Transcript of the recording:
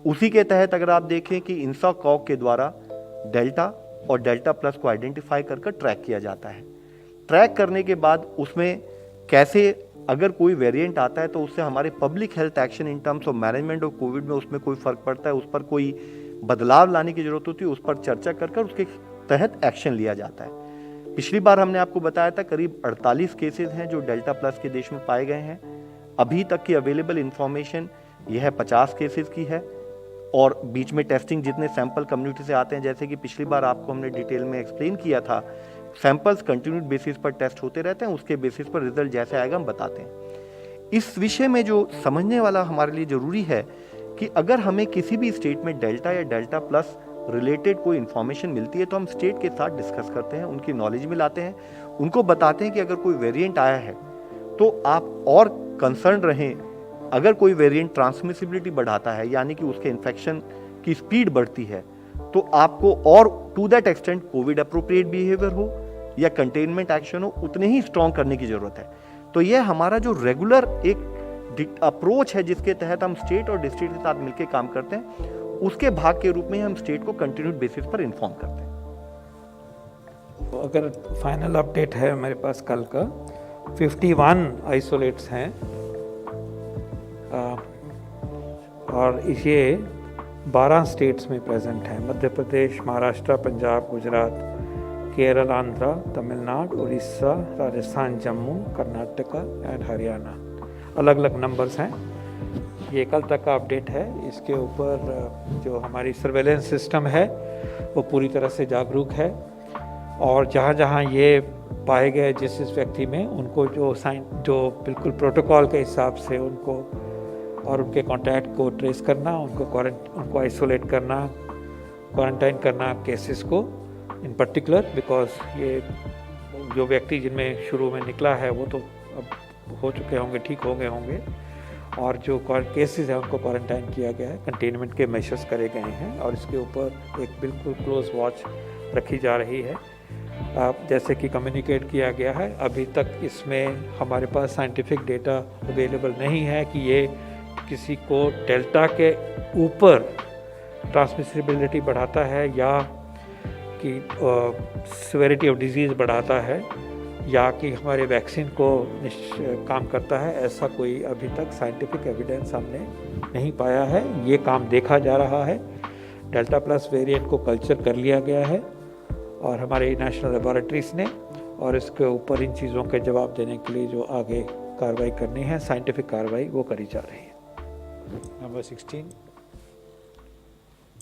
उसी के तहत अगर आप देखें कि इंसाकॉग के द्वारा डेल्टा और डेल्टा प्लस को आइडेंटिफाई कर ट्रैक किया जाता है। ट्रैक करने के बाद उसमें कैसे अगर कोई वेरिएंट आता है तो उससे हमारे public health action in terms of management of Covid में उसमें कोई फर्क पड़ता है, उस पर कोई बदलाव लाने की जरूरत होती है, उस पर चर्चा कर उसके तहत एक्शन लिया जाता है। पिछली बार हमने आपको बताया था करीब 48 केसेस हैं जो डेल्टा प्लस के देश में पाए गए हैं। अभी तक की अवेलेबल इंफॉर्मेशन यह 50 केसेस की है और बीच में टेस्टिंग जितने सैंपल कम्युनिटी से आते हैं, जैसे कि पिछली बार आपको हमने डिटेल में एक्सप्लेन किया था, सैंपल्स कंटिन्यूड बेसिस पर टेस्ट होते रहते हैं, उसके बेसिस पर रिजल्ट जैसे आएगा हम बताते हैं। इस विषय में जो समझने वाला हमारे लिए जरूरी है कि अगर हमें किसी भी स्टेट में डेल्टा या डेल्टा प्लस रिलेटेड कोई इन्फॉर्मेशन मिलती है तो हम स्टेट के साथ डिस्कस करते हैं, उनकी नॉलेज में लाते हैं, उनको बताते हैं कि अगर कोई वेरिएंट आया है तो आप और कंसर्न रहें। अगर कोई वेरिएंट ट्रांसमिसिबिलिटी बढ़ाता है यानी कि उसके इन्फेक्शन की स्पीड बढ़ती है तो आपको और to that extent covid appropriate behaviour हो या कंटेनमेंट एक्शन हो उतने ही स्ट्रॉन्ग करने की जरूरत है। तो यह हमारा जो रेगुलर एक अप्रोच है जिसके तहत हम स्टेट और डिस्ट्रिक्ट के साथ मिलकर काम करते हैं, उसके भाग के रूप में हम स्टेट को कंटिन्यूड बेसिस पर इन्फॉर्म करते हैं। तो अगर फाइनल अपडेट है मेरे पास कल का 51 आइसोलेट्स हैं और ये 12 स्टेट्स में प्रेजेंट हैं, मध्य प्रदेश, महाराष्ट्र, पंजाब, गुजरात, केरल, आंध्र, तमिलनाडु, उड़ीसा, राजस्थान, जम्मू, कर्नाटका एंड हरियाणा। अलग अलग नंबर्स हैं। ये कल तक का अपडेट है। इसके ऊपर जो हमारी सर्वेलेंस सिस्टम है वो पूरी तरह से जागरूक है और जहाँ जहाँ ये पाए गए जिस व्यक्ति में उनको जो बिल्कुल प्रोटोकॉल के हिसाब से उनको और उनके कॉन्टैक्ट को ट्रेस करना, उनको आइसोलेट करना, क्वारंटाइन करना केसेस को इन पर्टिकुलर, बिकॉज ये जो व्यक्ति जिनमें शुरू में निकला है वो तो अब हो चुके होंगे, ठीक हो गए होंगे, और जो केसेस हैं उनको क्वारंटाइन किया गया है, कंटेनमेंट के मेजर्स करे गए हैं और इसके ऊपर एक बिल्कुल क्लोज वॉच रखी जा रही है। जैसे कि कम्युनिकेट किया गया है, अभी तक इसमें हमारे पास साइंटिफिक डेटा अवेलेबल नहीं है कि ये किसी को डेल्टा के ऊपर ट्रांसमिसिबिलिटी बढ़ाता है या कि सिवियरिटी ऑफ डिजीज़ बढ़ाता है या कि हमारे वैक्सीन को काम करता है। ऐसा कोई अभी तक साइंटिफिक एविडेंस हमने नहीं पाया है। ये काम देखा जा रहा है। डेल्टा प्लस वेरिएंट को कल्चर कर लिया गया है और हमारे नेशनल लेबोरेटरीज ने, और इसके ऊपर इन चीज़ों के जवाब देने के लिए जो आगे कार्रवाई करनी है, साइंटिफिक कार्रवाई, वो करी जा रही है। नंबर 16